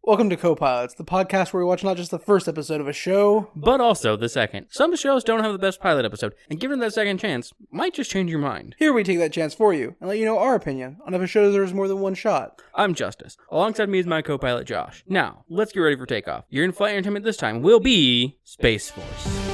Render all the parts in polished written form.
Welcome to Copilots, the podcast where we watch not just the first episode of a show, but also the second. Some shows don't have the best pilot episode, and giving it that second chance might just change your mind. Here we take that chance for you and let you know our opinion on if a show deserves more than one shot. I'm Justice. Alongside me is my co-pilot Josh. Now, let's get ready for takeoff. Your in-flight entertainment this time will be Space Force.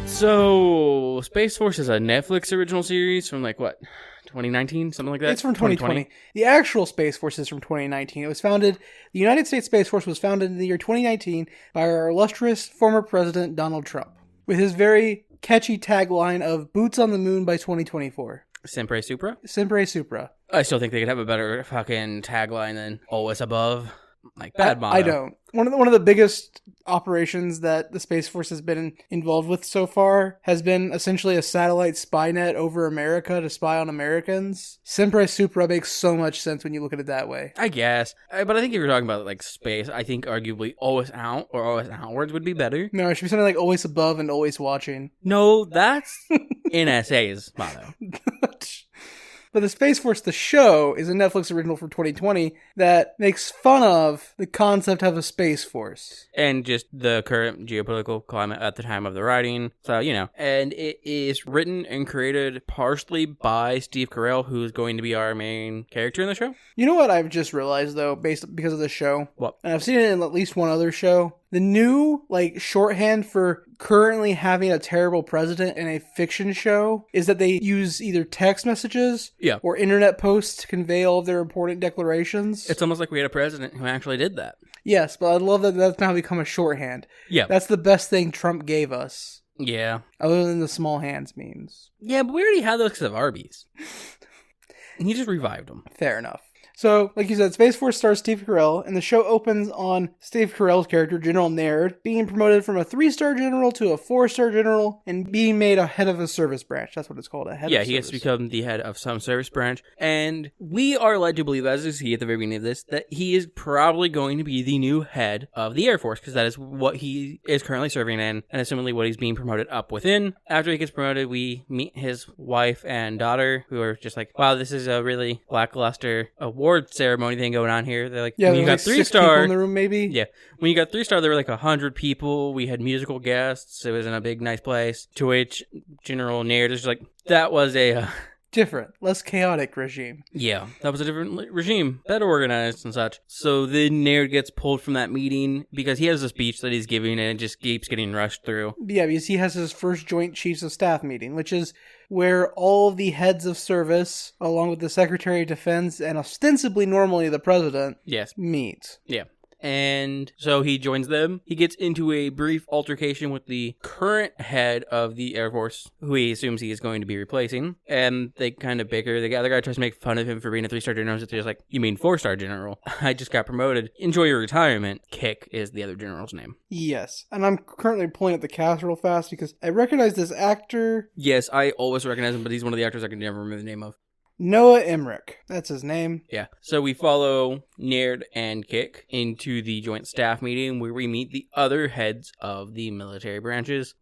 So, Space Force is a Netflix original series from 2019? Something like that? It's from 2020. The actual Space Force is from 2019. The United States Space Force was founded in the year 2019 by our illustrious former president, Donald Trump, with his very catchy tagline of Boots on the Moon by 2024. Sempre Supra? Sempre Supra. I still think they could have a better fucking tagline than Always Above. Bad motto. I don't. One of the biggest operations that the Space Force has been involved with so far has been essentially a satellite spy net over America to spy on Americans. Sempre Supra makes so much sense when you look at it that way. I guess. But I think if you're talking about space, I think arguably Always Out or Always Outwards would be better. No, it should be something like Always Above and Always Watching. No, that's NSA's motto. But the Space Force, the show, is a Netflix original from 2020 that makes fun of the concept of a Space Force. And just the current geopolitical climate at the time of the writing. So, And it is written and created partially by Steve Carell, who's going to be our main character in the show. You know what I've just realized, though, because of the show? What? And I've seen it in at least one other show. The new, shorthand for currently having a terrible president in a fiction show is that they use either text messages or internet posts to convey all of their important declarations. It's almost like we had a president who actually did that. Yes, but I love that that's now become a shorthand. Yeah. That's the best thing Trump gave us. Yeah. Other than the small hands memes. Yeah, but we already had those because of Arby's. And he just revived them. Fair enough. So, like you said, Space Force stars Steve Carell, and the show opens on Steve Carell's character, General Naird, being promoted from a 3-star general to a 4-star general, and being made a head of a service branch. That's what it's called, a head of service. Yeah, he has to become the head of some service branch, and we are led to believe, as is he at the very beginning of this, that he is probably going to be the new head of the Air Force, because that is what he is currently serving in, and assumingly what he's being promoted up within. After he gets promoted, we meet his wife and daughter, who are just like, wow, this is a really lackluster award ceremony thing going on here. They're like, yeah, when you got 3-star in the room, maybe. Yeah, when you got 3-star, there were 100 people. We had musical guests. It was in a big, nice place. To which General Naird is just like, that was a different, less chaotic regime. Yeah, that was a different regime, better organized and such. So then Naird gets pulled from that meeting because he has a speech that he's giving and it just keeps getting rushed through. Yeah, because he has his first Joint Chiefs of Staff meeting, which is where all of the heads of service, along with the Secretary of Defense and ostensibly normally the President, meet. Yeah. And so he joins them. He gets into a brief altercation with the current head of the Air Force, who he assumes he is going to be replacing. And they kind of bicker. The other guy tries to make fun of him for being a 3-star general. He's just like, you mean 4-star general? I just got promoted. Enjoy your retirement. Kick is the other general's name. Yes. And I'm currently pulling up the cast real fast because I recognize this actor. Yes, I always recognize him, but he's one of the actors I can never remember the name of. Noah Emmerich. That's his name. Yeah. So we follow Naird and Kick into the joint staff meeting where we meet the other heads of the military branches.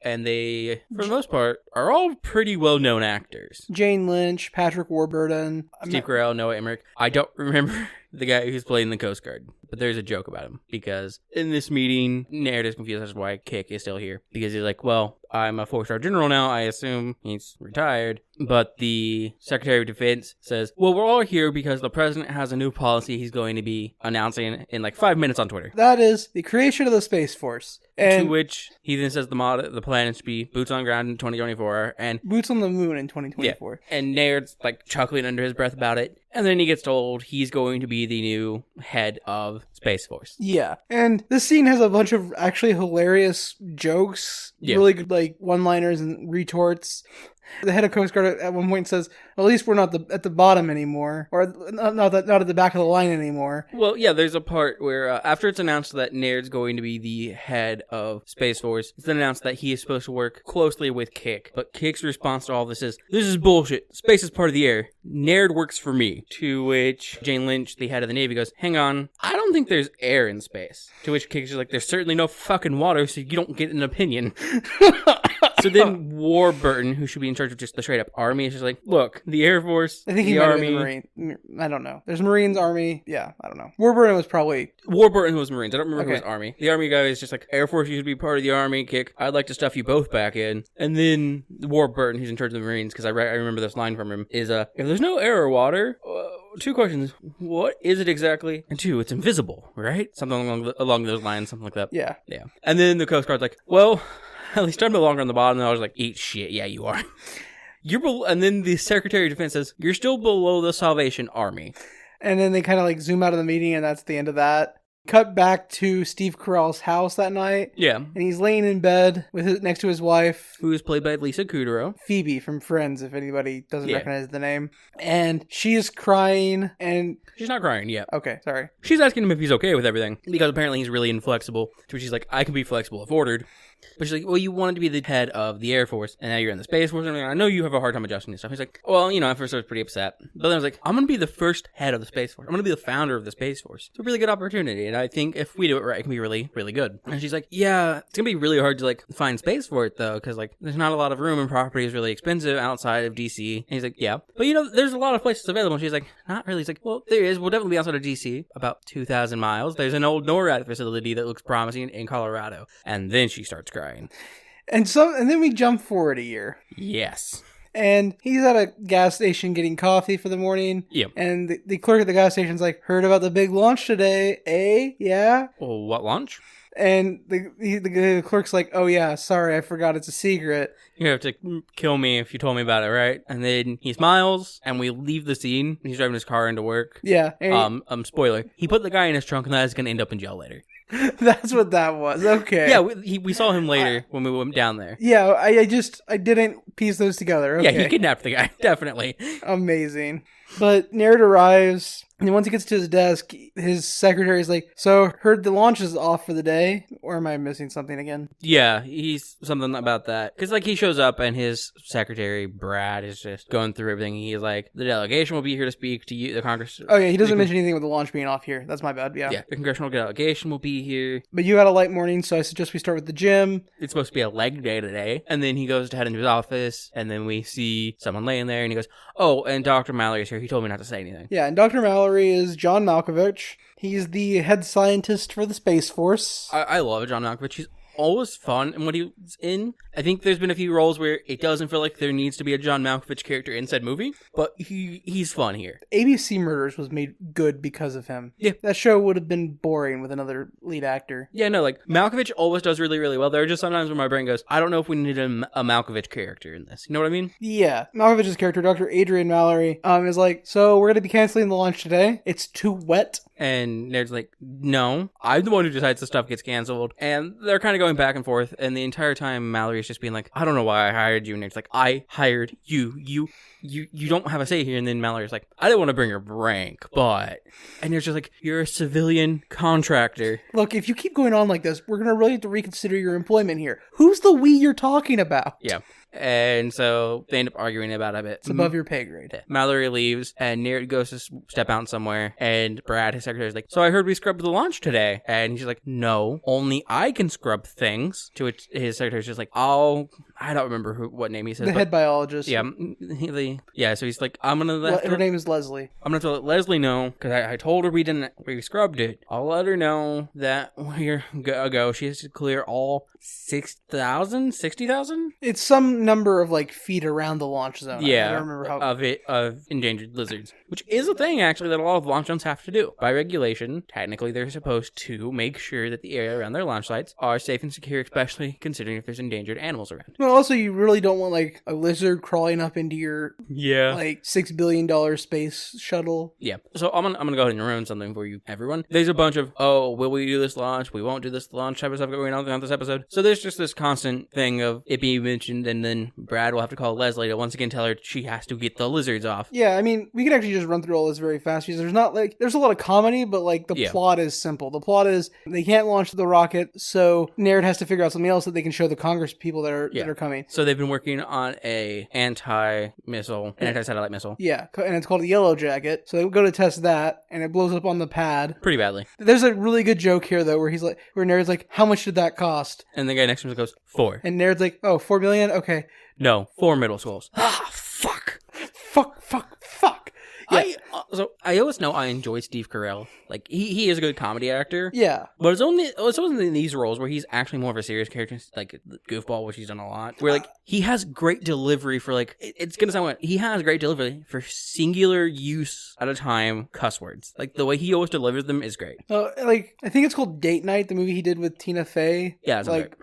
And they, for the most part, are all pretty well-known actors. Jane Lynch, Patrick Warburton. Steve Carell, Noah Emmerich. I don't remember the guy who's playing the Coast Guard. But there's a joke about him. Because in this meeting, Naird is confused as to why Kick is still here. Because he's like, well, I'm a 4-star general now. I assume he's retired. But the Secretary of Defense says, well, we're all here because the president has a new policy he's going to be announcing in 5 minutes on Twitter. That is the creation of the Space Force. And to which he then says the plan is to be boots on ground in 2024 and boots on the moon in 2024. Yeah. And Naird's chuckling under his breath about it. And then he gets told he's going to be the new head of Space Force. Yeah. And this scene has a bunch of actually hilarious jokes. Yeah. Really good one-liners and retorts. The head of Coast Guard at one point says, well, at least we're not at the bottom anymore, or not at the back of the line anymore. Well, yeah, there's a part where after it's announced that Naird's going to be the head of Space Force, it's then announced that he is supposed to work closely with Kick. But Kick's response to all this is bullshit. Space is part of the air. Naird works for me. To which Jane Lynch, the head of the Navy, goes, hang on, I don't think there's air in space. To which Kick's just like, there's certainly no fucking water, so you don't get an opinion. So then Warburton, who should be in charge of just the straight up army, is just like, look, the Air Force, I think the he Army. Marine. I don't know. There's Marines, Army. Yeah, I don't know. Warburton was Marines. I don't remember who was Army. The Army guy is just like, Air Force, you should be part of the Army. Kick, I'd like to stuff you both back in. And then Warburton, who's in charge of the Marines, because I remember this line from him, is, if there's no air or water, 2 questions. What is it exactly? And 2, it's invisible, right? Something along those lines, something like that. Yeah. Yeah. And then the Coast Guard's like, well, at least I'm no longer on the bottom. And I was like, eat shit. Yeah, you are. And then the Secretary of Defense says, you're still below the Salvation Army. And then they kind of like zoom out of the meeting, and that's the end of that. Cut back to Steve Carell's house that night. Yeah. And he's laying in bed next to his wife, who is played by Lisa Kudrow. Phoebe from Friends, if anybody doesn't recognize the name. And she is crying, and... She's not crying yet. Okay, sorry. She's asking him if he's okay with everything, because apparently he's really inflexible. To which she's like, I can be flexible if ordered. But she's like, well, you wanted to be the head of the Air Force, and now you're in the Space Force, and I know you have a hard time adjusting to stuff. He's like, well, at first I was pretty upset. But then I was like, I'm going to be the first head of the Space Force. I'm going to be the founder of the Space Force. It's a really good opportunity, and I think if we do it right, it can be really, really good. And she's like, yeah, it's going to be really hard to, find space for it, though, because, there's not a lot of room, and property is really expensive outside of D.C. And he's like, yeah. But, there's a lot of places available. And she's like, not really. He's like, well, there is. We'll definitely be outside of D.C., about 2,000 miles. There's an old NORAD facility that looks promising in Colorado. And then she starts crying. And then we jump forward a year. Yes. And he's at a gas station getting coffee for the morning. Yep. And the clerk at the gas station's like, heard about the big launch today, eh? Yeah? Well, what launch? And the clerk's like, oh yeah, sorry, I forgot it's a secret. You have to kill me if you told me about it, right? And then he smiles, and we leave the scene. He's driving his car into work. Yeah. Spoiler. He put the guy in his trunk, and that is going to end up in jail later. That's what that was. Okay. Yeah, we saw him later when we went down there. Yeah, I didn't piece those together. Okay. Yeah, he kidnapped the guy. Definitely. Amazing. But Naird arrives, and once he gets to his desk, his secretary's like, so, heard the launch is off for the day? Or am I missing something again? Yeah, he's something about that. Because, he shows up, and his secretary, Brad, is just going through everything. He's like, the delegation will be here to speak to you, the Congress. Oh, yeah, he doesn't mention anything with the launch being off here. That's my bad, yeah. Yeah, the congressional delegation will be here. But you had a light morning, so I suggest we start with the gym. It's supposed to be a leg day today. And then he goes to head into his office, and then we see someone laying there, and he goes, oh, and Dr. Mallory's here. He told me not to say anything. Yeah, and Dr. Mallory is John Malkovich. He's the head scientist for the Space Force. I love John Malkovich. He's always fun in what he's in. I think there's been a few roles where it doesn't feel like there needs to be a John Malkovich character in said movie, but he's fun here. ABC Murders was made good because of him. Yeah. That show would have been boring with another lead actor. Yeah, no, Malkovich always does really, really well. There are just sometimes where my brain goes, I don't know if we need a Malkovich character in this. You know what I mean? Yeah. Malkovich's character, Dr. Adrian Mallory, is like, so we're going to be canceling the launch today. It's too wet. And Naird's like, no, I'm the one who decides the stuff gets canceled. And they're kind of going back and forth. And the entire time, Mallory's just being like, I don't know why I hired you. And Naird's like, I hired you. You don't have a say here. And then Mallory's like, I didn't want to bring her rank, but... And Naird's just like, you're a civilian contractor. Look, if you keep going on like this, we're going to really have to reconsider your employment here. Who's the we you're talking about? Yeah. And so they end up arguing about it a bit. It's above your pay grade. Mallory leaves, and Naird goes to step out somewhere, and Brad, his secretary, is like, so I heard we scrubbed the launch today. And he's like, no, only I can scrub things. To which his secretary's just like, I don't remember what name he says. The head biologist. Yeah. So he's like, I'm going to... Her name is Leslie. I'm going to let Leslie know, because I told her we scrubbed it. I'll let her know that we're go. She has to clear all 60,000? It's some number of feet around the launch zone. Yeah, I don't remember how of endangered lizards, which is a thing actually that a lot of launch zones have to do by regulation. Technically, they're supposed to make sure that the area around their launch sites are safe and secure, especially considering if there's endangered animals around. Well, also, you really don't want, like, a lizard crawling up into your, like, $6 billion space shuttle. Yeah. So I'm gonna go ahead and ruin something for you, everyone. There's a bunch of, will we do this launch? We won't do this launch type of stuff going on this episode. So there's just this constant thing of it being mentioned, and then Brad will have to call Leslie to once again tell her she has to get the lizards off. Yeah, I mean, we can actually just run through all this very fast because there's a lot of comedy, but, like, the plot is simple. The plot is they can't launch the rocket, so Naird has to figure out something else that they can show the Congress people that are coming. So they've been working on a anti-satellite missile. Yeah, and it's called a Yellow Jacket. So they go to test that, and it blows up on the pad. Pretty badly. There's a really good joke here, though, where Naird's like, how much did that cost? And the guy next to him goes, 4. And Naird's like, oh, $4 million? Okay. No, 4 middle schools. Fuck. Yeah. I always know I enjoy Steve Carell. Like, he is a good comedy actor. Yeah. But it's only in these roles where he's actually more of a serious character, like Goofball, which he's done a lot. Where, like, he has great delivery for, like, it's gonna sound weird. He has great delivery for singular use at a time cuss words. Like, the way he always delivers them is great. Like, I think it's called Date Night, the movie he did with Tina Fey. Yeah, like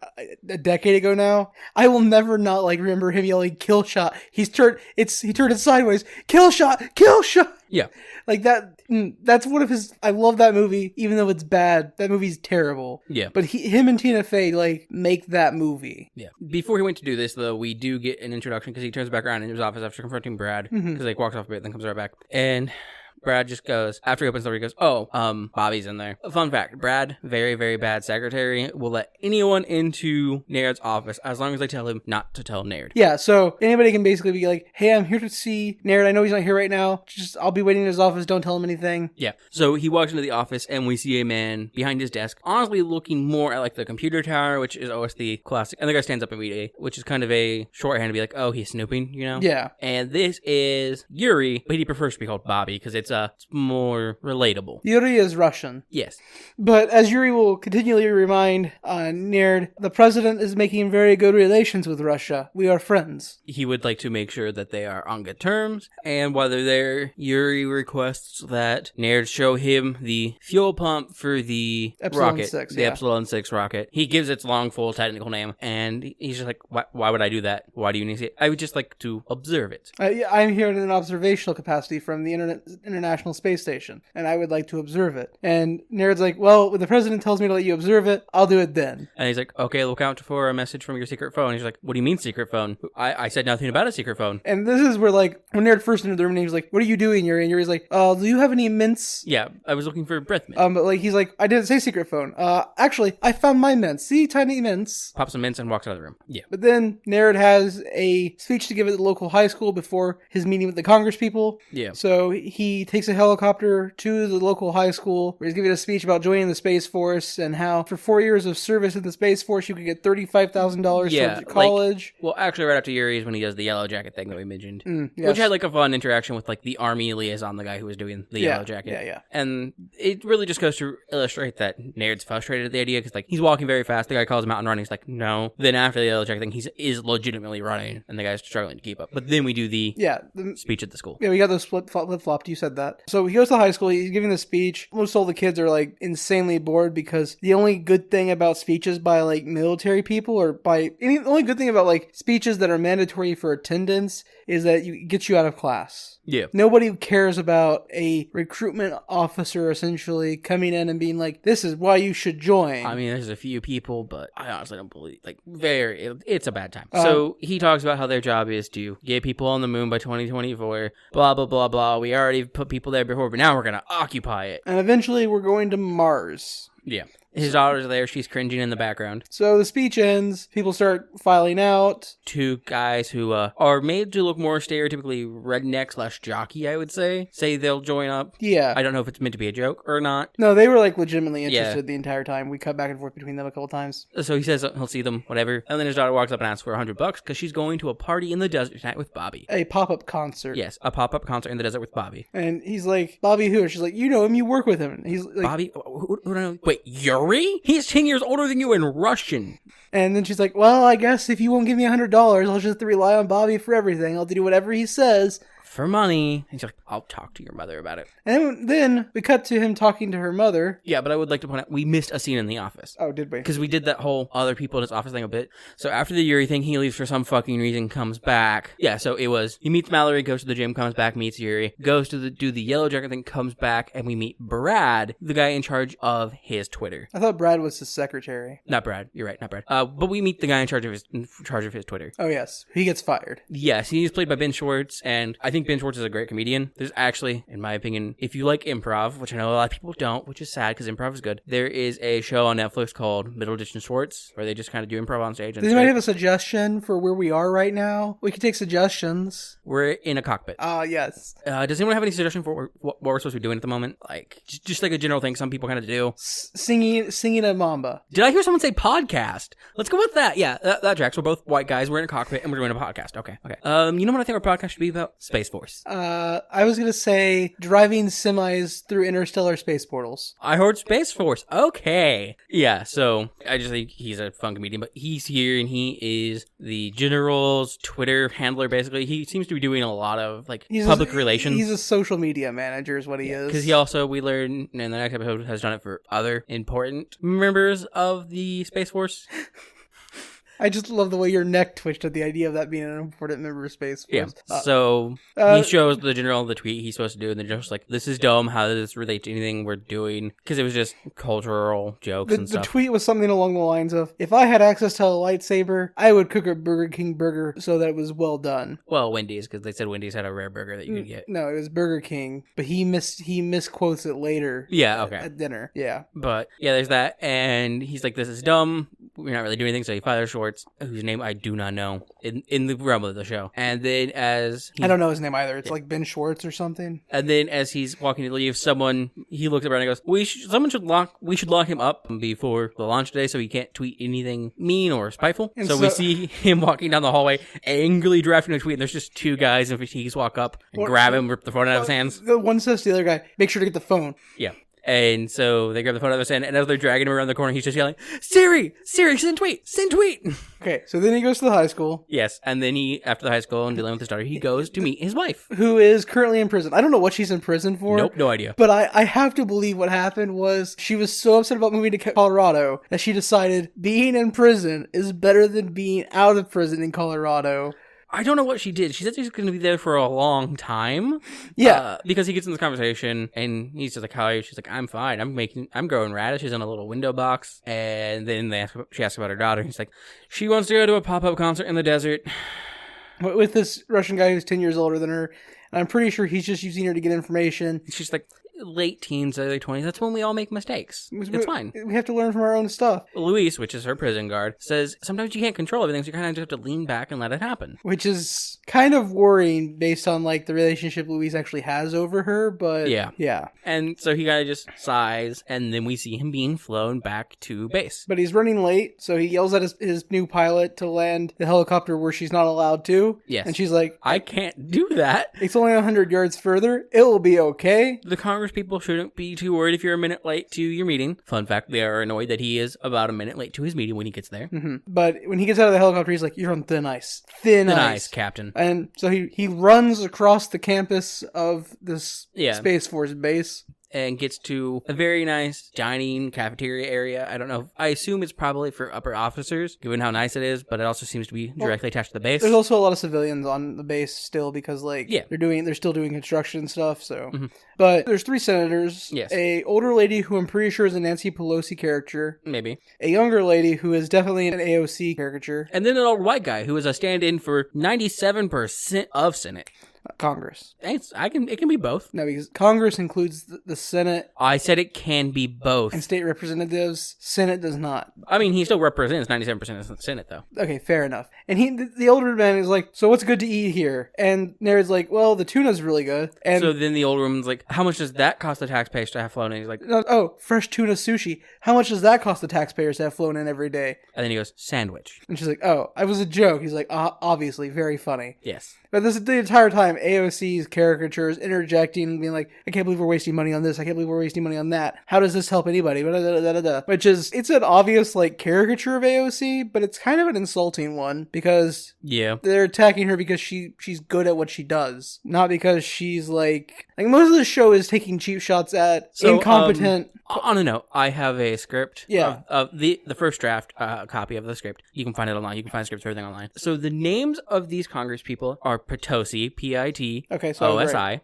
a decade ago now. I will never not, like, remember him yelling "kill shot." He turned it sideways. Kill shot. Yeah. Like that's one of his. I love that movie, even though it's bad. That movie's terrible. Yeah. But him and Tina Fey, like, make that movie. Yeah. Before he went to do this, though, we do get an introduction because he turns back around in his office after confronting Brad, because like walks off a bit, then comes right back. And Brad just goes, after he opens the door, he goes, Bobby's in there. Fun fact, Brad, very, very bad secretary, will let anyone into Naird's office as long as they tell him not to tell Naird. Yeah, so anybody can basically be like, hey, I'm here to see Naird. I know he's not here right now. I'll be waiting in his office. Don't tell him anything. Yeah. So he walks into the office and we see a man behind his desk, honestly looking more at like the computer tower, which is always the classic. And the guy stands up immediately, which is kind of a shorthand to be like, oh, he's snooping, you know? Yeah. And this is Yuri, but he prefers to be called Bobby because it's more relatable. Yuri is Russian. Yes. But as Yuri will continually remind Naird, the president is making very good relations with Russia. We are friends. He would like to make sure that they are on good terms, and while they're there, Yuri requests that Naird show him the fuel pump for the Epsilon rocket. 6, the Epsilon 6 rocket. He gives its long, full technical name, and he's just like, why would I do that? Why do you need to see it? I would just like to observe it. I'm here in an observational capacity from the International Space Station, and I would like to observe it. And Naird's like, well, when the president tells me to let you observe it, I'll do it then. And he's like, okay, look out for a message from your secret phone. He's like, what do you mean secret phone? I said nothing about a secret phone. And this is where, like, when Naird first entered the room, he was like, what are you doing, Yuri? And Yuri's like, do you have any mints? Yeah, I was looking for breath mint. But like, he's like, I didn't say secret phone. Actually, I found my mints. See, tiny mints. Pops some mints and walks out of the room. Yeah. But then Naird has a speech to give at the local high school before his meeting with the Congress people. Yeah. So he takes a helicopter to the local high school where he's giving a speech about joining the Space Force and how for 4 years of service in the Space Force you could get $35,000 towards college. Well, actually, right after Yuri is when he does the Yellow Jacket thing that we mentioned, yes. Which had like a fun interaction with like the army liaison, the guy who was doing the Yellow Jacket. Yeah. And it really just goes to illustrate that Naird's frustrated at the idea because like he's walking very fast. The guy calls him out and running. He's like, no. Then after the Yellow Jacket thing, he is legitimately running, and the guy's struggling to keep up. But then we do the speech at the school. Yeah, we got those flip-flopped. You said that. So he goes to high school. He's giving the speech. Most all the kids are like insanely bored because the only good thing about speeches by like military people or the only good thing about like speeches that are mandatory for attendance is that it gets you out of class. Yeah. Nobody cares about a recruitment officer essentially coming in and being like, this is why you should join. I mean, there's a few people, but I honestly don't believe, it's a bad time. So he talks about how their job is to get people on the moon by 2024, blah, blah, blah, blah. We already put people there before, but now we're going to occupy it. And eventually we're going to Mars. Yeah. His daughter's there. She's cringing in the background. So the speech ends. People start filing out. Two guys who are made to look more stereotypically redneck/jockey, I would say they'll join up. Yeah. I don't know if it's meant to be a joke or not. No, they were like legitimately interested the entire time. We cut back and forth between them a couple times. So he says he'll see them, whatever. And then his daughter walks up and asks for $100 because she's going to a party in the desert tonight with Bobby. A pop-up concert. Yes, a pop-up concert in the desert with Bobby. And he's like, Bobby who? And she's like, you know him, you work with him. And he's like, Bobby? Who do I know? Wait, Yuri? He's 10 years older than you in Russian. And then she's like, well, I guess if you won't give me $100, I'll just have to rely on Bobby for everything. I'll do whatever he says. for money. And he's like, I'll talk to your mother about it. And then we cut to him talking to her mother. Yeah, but I would like to point out, we missed a scene in the office. Oh, did we? Because we did that whole other people in his office thing a bit. So after the Yuri thing, he leaves for some fucking reason, comes back. Yeah, so it was, he meets Mallory, goes to the gym, comes back, meets Yuri, goes to do the yellow jacket thing, comes back, and we meet Brad, the guy in charge of his Twitter. I thought Brad was his secretary. Not Brad. You're right, not Brad. But we meet the guy in charge of his Twitter. Oh, yes. He gets fired. Yes, he's played by Ben Schwartz, and I think Ben Schwartz is a great comedian. There's actually, in my opinion, if you like improv, which I know a lot of people don't, which is sad because improv is good, there is a show on Netflix called Middleditch and Schwartz, where they just kind of do improv on stage. Does anybody have a suggestion for where we are right now? We could take suggestions. We're in a cockpit. Yes. Does anyone have any suggestion for what we're supposed to be doing at the moment? Like, just like a general thing some people kind of do. Singing a mamba. Did I hear someone say podcast? Let's go with that. Yeah, that tracks. We're both white guys. We're in a cockpit and we're doing a podcast. Okay. You know what I think our podcast should be about? Space Force. I was gonna say driving semis through interstellar space portals. I heard Space Force. Okay. Yeah, so I just think he's a fun comedian, but he's here and he is the general's Twitter handler, basically. He seems to be doing a lot of, like, public relations. He's a social media manager is what he is. Because he also, we learn in the next episode, has done it for other important members of the Space Force. I just love the way your neck twitched at the idea of that being an important member of Space Force. Yeah. So he shows the general the tweet he's supposed to do, and the general's like, this is dumb. How does this relate to anything we're doing? Because it was just cultural jokes and stuff. The tweet was something along the lines of, if I had access to a lightsaber, I would cook a Burger King burger so that it was well done. Well, Wendy's, because they said Wendy's had a rare burger that you could get. No, it was Burger King, but he misquotes it later. Yeah, okay. At dinner. Yeah. But, yeah, there's that, and he's like, this is dumb. We're not really doing anything, so he fires Schwartz, whose name I do not know, in the realm of the show. And then I don't know his name either. It's like Ben Schwartz or something. And then as he's walking to leave, he looks around and goes, we should lock him up before the launch today so he can't tweet anything mean or spiteful. So we see him walking down the hallway, angrily drafting a tweet, and there's just two guys in fatigues walk up and grab him, rip the phone out of his hands. The one says to the other guy, make sure to get the phone. Yeah. And so they grab the phone out of his hand, and as they're dragging him around the corner, he's just yelling, Siri, send tweet. Okay, so then he goes to the high school. Yes, and then after the high school and dealing with his daughter, he goes to meet his wife. Who is currently in prison. I don't know what she's in prison for. Nope, no idea. But I have to believe what happened was she was so upset about moving to Colorado that she decided being in prison is better than being out of prison in Colorado. I don't know what she did. She said she's going to be there for a long time. Yeah. Because he gets in this conversation and he's just like, how are you? She's like, I'm fine. I'm growing radishes in a little window box. And then she asks about her daughter. He's like, she wants to go to a pop-up concert in the desert. With this Russian guy who's 10 years older than her. And I'm pretty sure he's just using her to get information. She's like, late teens, early 20s. That's when we all make mistakes. It's fine. We have to learn from our own stuff. Luis, which is her prison guard, says sometimes you can't control everything, so you kind of just have to lean back and let it happen. Which is kind of worrying based on like the relationship Luis actually has over her, but yeah. And so he kind of just sighs, and then we see him being flown back to base. But he's running late, so he yells at his new pilot to land the helicopter where she's not allowed to. Yes. And she's like, I can't do that. It's only 100 yards further. It will be okay. The Congress people shouldn't be too worried if you're a minute late to your meeting. Fun fact, they are annoyed that he is about a minute late to his meeting when he gets there. Mm-hmm. But when he gets out of the helicopter, he's like, you're on thin ice. Thin ice, Captain. And so he runs across the campus of this Space Force base. And gets to a very nice dining cafeteria area. I don't know. I assume it's probably for upper officers, given how nice it is, but it also seems to be directly attached to the base. There's also a lot of civilians on the base still because, they're still doing construction stuff, so. Mm-hmm. But there's 3 senators. Yes. A older lady who I'm pretty sure is a Nancy Pelosi character. Maybe. A younger lady who is definitely an AOC caricature. And then an old white guy who is a stand-in for 97% of Senate. Congress. It can be both. No, because Congress includes the Senate. I said it can be both. And state representatives. Senate does not. I mean, he still represents 97% of the Senate, though. Okay, fair enough. And the older man is like, so what's good to eat here? And Nared's like, well, the tuna's really good. And so then the older woman's like, how much does that cost the taxpayers to have flown in? He's like, oh, fresh tuna sushi. How much does that cost the taxpayers to have flown in every day? And then he goes, sandwich. And she's like, oh, it was a joke. He's like, obviously, very funny. Yes. But the entire time, time, AOC's caricatures interjecting, being like, I can't believe we're wasting money on this. I can't believe we're wasting money on that. How does this help anybody? Which is, it's an obvious like caricature of AOC, but it's kind of an insulting one because they're attacking her because she's good at what she does, not because she's like most of the show is taking cheap shots at incompetent. On a note, I have a script of the first draft copy of the script. You can find it online. You can find scripts for everything online. So the names of these Congress people are Potosi, P-I-T, O-S-I,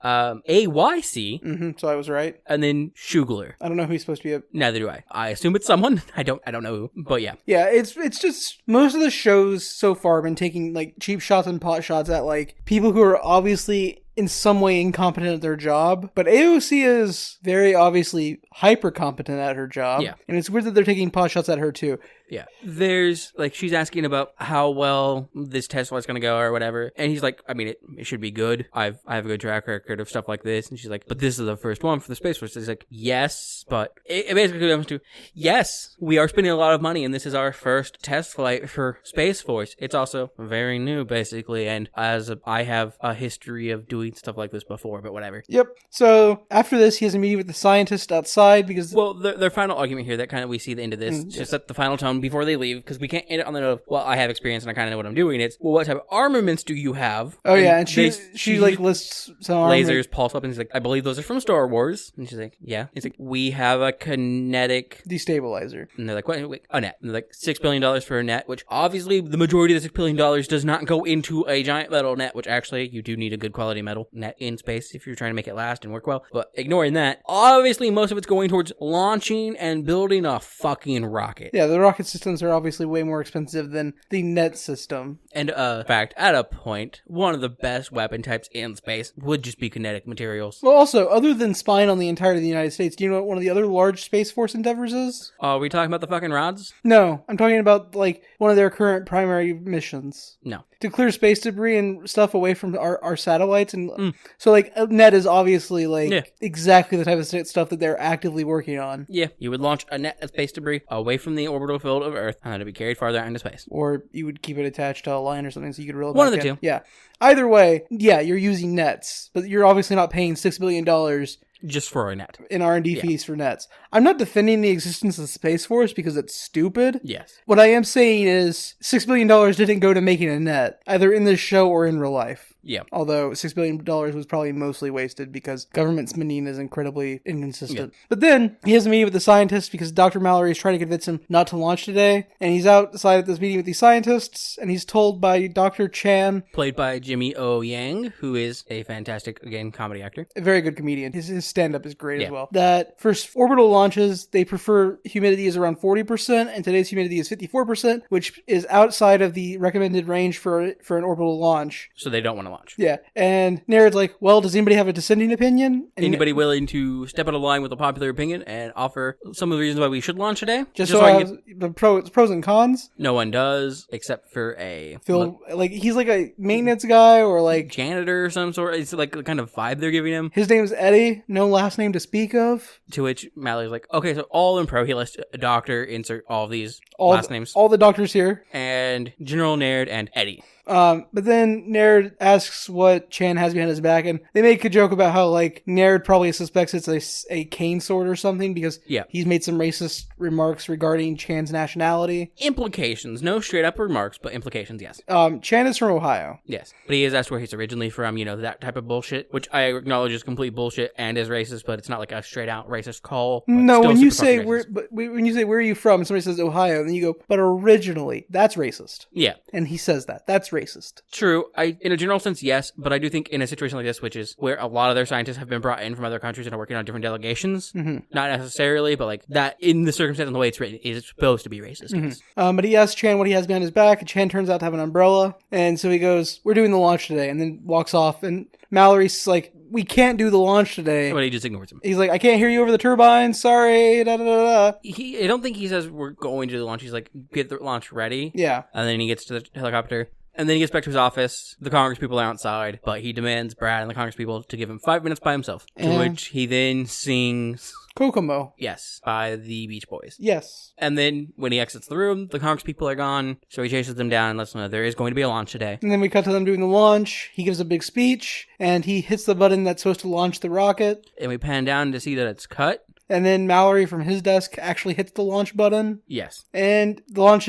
A-Y-C. Mm-hmm, so I was right. And then Schugler. I don't know who he's supposed to be. Neither do I. I assume it's someone. I don't know who, but yeah. Yeah, it's just most of the shows so far have been taking like cheap shots and pot shots at like people who are obviously in some way incompetent at their job. But AOC is very obviously hyper competent at her job. Yeah. And it's weird that they're taking pot shots at her too. Yeah. There's, like, she's asking about how well this test was going to go or whatever. And he's like, I mean, it should be good. I have a good track record of stuff like this. And she's like, but this is the first one for the Space Force. He's like, yes, but it basically comes to, yes, we are spending a lot of money and this is our first test flight for Space Force. It's also very new, basically. And I have a history of doing stuff like this before, but whatever. Yep. So after this, he has a meeting with the scientist outside because... Well, their final argument here that kind of we see the end of this, just at the final tone before they leave, because we can't end it on the note of, well, I have experience and I kind of know what I'm doing. It's, well, what type of armaments do you have? Oh, yeah, and she like lists some lasers, pulse weapons. He's like, I believe those are from Star Wars. And she's like, yeah. He's like, we have a kinetic... destabilizer. And they're like, what? Wait, a net. And they're like, $6 billion for a net, which obviously the majority of the $6 billion does not go into a giant metal net, which actually you do need a good quality metal net in space if you're trying to make it last and work well. But ignoring that, obviously most of it's going towards launching and building a fucking rocket. Yeah, the rocket systems are obviously way more expensive than the net system. And in fact, at a point, one of the best weapon types in space would just be kinetic materials. Well, also, other than spying on the entirety of the United States, do you know what one of the other large Space Force endeavors is? Are we talking about the fucking rods? No, I'm talking about like one of their current primary missions. No. To clear space debris and stuff away from our satellites. And so like a net is obviously like exactly the type of stuff that they're actively working on. Yeah, you would launch a net of space debris away from the orbital field of Earth and to be carried farther out into space. Or you would keep it attached to a line or something so you could reel it One back of the two. Yeah. Either way, yeah, you're using nets, but you're obviously not paying $6 billion just for a net in R&D fees for nets. I'm not defending the existence of the Space Force because it's stupid. Yes. What I am saying is $6 billion didn't go to making a net, either in this show or in real life. Yeah. Although $6 billion was probably mostly wasted because government spending is incredibly inconsistent. Yeah. But then he has a meeting with the scientists because Dr. Mallory is trying to convince him not to launch today. And he's outside at this meeting with these scientists, and he's told by Dr. Chan, played by Jimmy O. Yang, who is a fantastic, again, comedy actor. A very good comedian. His stand-up is great as well. That for orbital launches, they prefer humidity is around 40%, and today's humidity is 54%, which is outside of the recommended range for an orbital launch. So they don't want to launch. Yeah, and Nared's like, well, does anybody have a dissenting opinion? And anybody willing to step out of line with a popular opinion and offer some of the reasons why we should launch today? Just so I can the pros and cons? No one does, except for a... Phil, like, he's like a maintenance guy or like... janitor or some sort. It's like the kind of vibe they're giving him. His name's Eddie, no last name to speak of. To which Mallory's like, okay, so all in pro, he lists a doctor, insert all of these last names. All the doctors here. And General Nerd and Eddie. But then Nerd asks what Chan has behind his back, and they make a joke about how, like, Nerd probably suspects it's a cane sword or something because he's made some racist remarks regarding Chan's nationality. Implications. No straight up remarks, but implications, yes. Chan is from Ohio. Yes. But he is asked where he's originally from, that type of bullshit, which I acknowledge is complete bullshit and is racist, but it's not like a straight out racist call. No, when you say where are you from, and somebody says Ohio, then you go, but originally, that's racist. Yeah. And he says that's racist. True. In a general sense, yes, but I do think in a situation like this, which is where a lot of their scientists have been brought in from other countries and are working on different delegations, not necessarily, but like that in the circumstance and the way it's written is supposed to be racist. But he asks Chan what he has behind his back, and Chan turns out to have an umbrella, and so he goes, we're doing the launch today, and then walks off, and Mallory's like, we can't do the launch today. But he just ignores him. He's like, I can't hear you over the turbine, sorry, I don't think he says we're going to do the launch. He's like, get the launch ready. Yeah. And then he gets to the helicopter. And then he gets back to his office. The Congress people are outside, but he demands Brad and the Congress people to give him 5 minutes by himself. To which he then sings Kokomo. Yes, by the Beach Boys. Yes. And then when he exits the room, the Congress people are gone, so he chases them down and lets them know there is going to be a launch today. And then we cut to them doing the launch. He gives a big speech, and he hits the button that's supposed to launch the rocket. And we pan down to see that it's cut. And then Mallory from his desk actually hits the launch button. Yes. And the launch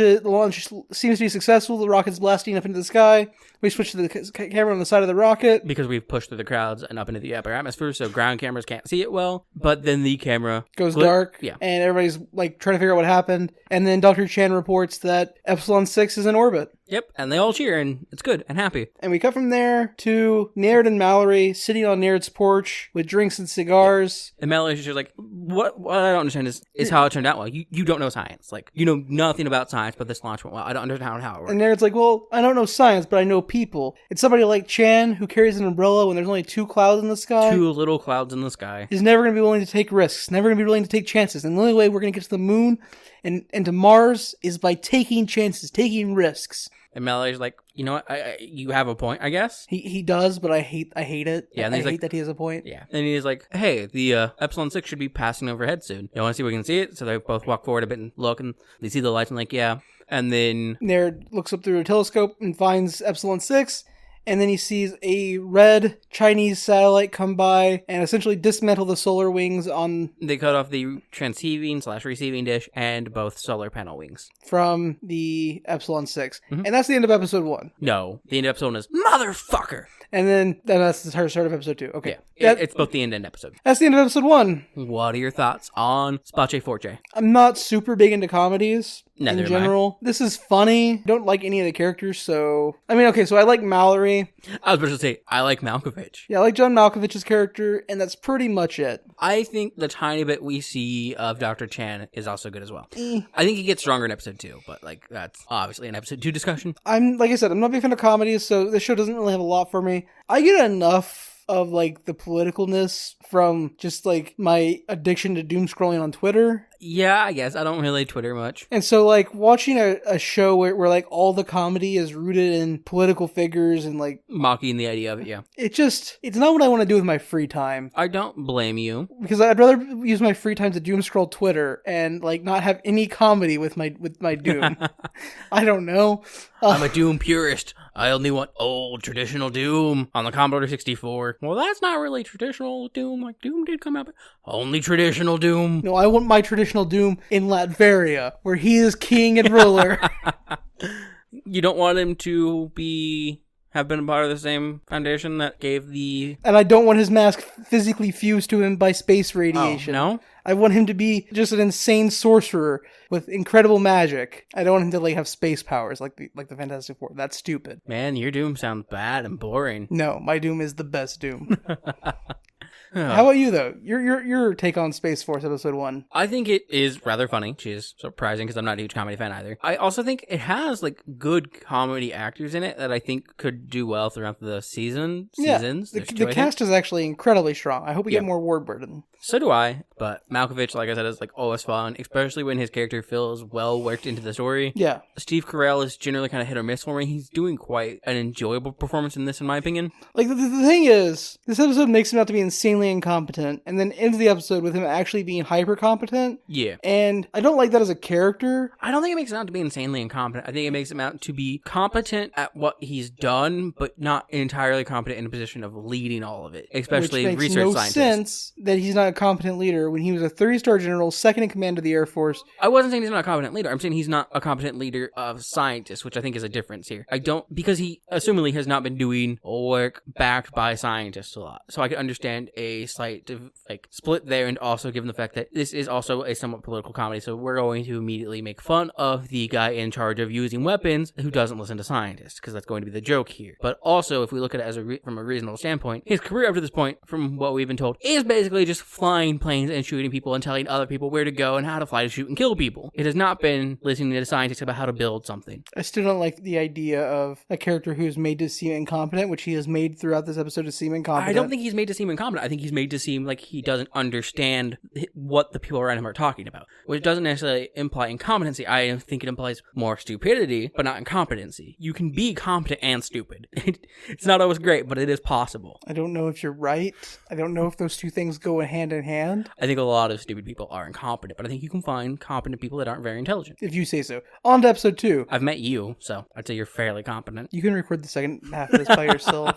seems to be successful. The rocket's blasting up into the sky. We switch to the camera on the side of the rocket. Because we've pushed through the crowds and up into the upper atmosphere, so ground cameras can't see it well. But then the camera goes dark. Yeah. And everybody's like trying to figure out what happened. And then Dr. Chan reports that Epsilon 6 is in orbit. Yep, and they all cheer, and it's good and happy. And we cut from there to Naird and Mallory sitting on Naird's porch with drinks and cigars. And Mallory's just like, what I don't understand is how it turned out well. You don't know science. Like, you know nothing about science, but this launch went well. I don't understand how it works. And Naird's like, well, I don't know science, but I know people. It's somebody like Chan who carries an umbrella when there's only 2 clouds in the sky. 2 little clouds in the sky. He's never going to be willing to take risks, never going to be willing to take chances. And the only way we're going to get to the moon and to Mars is by taking chances, taking risks. And Mallory's like, you know what? You have a point, I guess. He does, but I hate it. Yeah, and I he's hate that he has a point. Yeah, and he's like, hey, the Epsilon 6 should be passing overhead soon. You want to see if we can see it? So they both walk forward a bit and look, and they see the lights, and like, yeah. And then Naird looks up through a telescope and finds Epsilon 6. And then he sees a red Chinese satellite come by and essentially dismantle the solar wings on... They cut off the transceiving/receiving dish and both solar panel wings. From the Epsilon 6. Mm-hmm. And that's the end of episode 1. No, the end of episode 1 is motherfucker! And then that's the start of episode 2. Okay. Yeah, it's both the end and episode. That's the end of episode 1. What are your thoughts on Space Force? I'm not super big into comedies. Neither in general. This is funny. Don't like any of the characters, so... I mean, okay, so I like Mallory. I was about to say, I like Malkovich. Yeah, I like John Malkovich's character, and that's pretty much it. I think the tiny bit we see of Dr. Chan is also good as well. I think he gets stronger in episode 2, but, like, that's obviously an episode 2 discussion. Like I said, I'm not a big fan of comedies, so this show doesn't really have a lot for me. I get enough of, like, the politicalness from just, like, my addiction to doom scrolling on Twitter. Yeah, I guess. I don't really Twitter much. And so, like, watching a show where, like, all the comedy is rooted in political figures and, like... Mocking the idea of it, yeah. It's not what I want to do with my free time. I don't blame you. Because I'd rather use my free time to doom scroll Twitter and, like, not have any comedy with my doom. I don't know. I'm a Doom purist. I only want old traditional Doom on the Commodore 64. Well, that's not really traditional Doom. Like, Doom did come out, but only traditional Doom. No, I want my traditional Doom in Latveria, where he is king and ruler. You don't want him to have been a part of the same foundation that gave the... And I don't want his mask physically fused to him by space radiation. Oh, no? I want him to be just an insane sorcerer with incredible magic. I don't want him to, like, have space powers like the Fantastic Four. That's stupid. Man, your Doom sounds bad and boring. No, my Doom is the best Doom. How about you, though? Your take on Space Force Episode 1? I think it is rather funny, which is surprising because I'm not a huge comedy fan either. I also think it has, like, good comedy actors in it that I think could do well throughout the seasons. The cast is actually incredibly strong. I hope we get more Warburton. So do I, but Malkovich, like I said, is, like, always fun, especially when his character feels well worked into the story. Yeah. Steve Carell is generally kind of hit or miss for me. He's doing quite an enjoyable performance in this, in my opinion. Like, the thing is, this episode makes him out to be insanely incompetent, and then ends the episode with him actually being hyper competent. Yeah. And I don't like that as a character. I don't think it makes him out to be insanely incompetent. I think it makes him out to be competent at what he's done, but not entirely competent in a position of leading all of it, especially research scientists. Which makes no sense that he's not a competent leader when he was a 30-star general, second in command of the Air Force. I wasn't saying he's not a competent leader. I'm saying he's not a competent leader of scientists, which I think is a difference here. Because he assumingly has not been doing work backed by scientists a lot. So I could understand a slight, like, split there, and also given the fact that this is also a somewhat political comedy, so we're going to immediately make fun of the guy in charge of using weapons who doesn't listen to scientists, because that's going to be the joke here. But also, if we look at it as from a reasonable standpoint, his career up to this point, from what we've been told, is basically just flying planes and shooting people and telling other people where to go and how to fly to shoot and kill people. It has not been listening to scientists about how to build something. I still don't like the idea of a character who is made to seem incompetent, which he has made throughout this episode to seem incompetent. I don't think he's made to seem incompetent. I think he's made to seem like he doesn't understand what the people around him are talking about, which doesn't necessarily imply incompetency. I think it implies more stupidity, but not incompetency. You can be competent and stupid. It's not always great, but it is possible. I don't know if you're right. I don't know if those two things go hand in hand. I think a lot of stupid people are incompetent, but I think you can find competent people that aren't very intelligent. If you say so. On to episode 2. I've met you, so I'd say you're fairly competent. You can record the second half of this by yourself.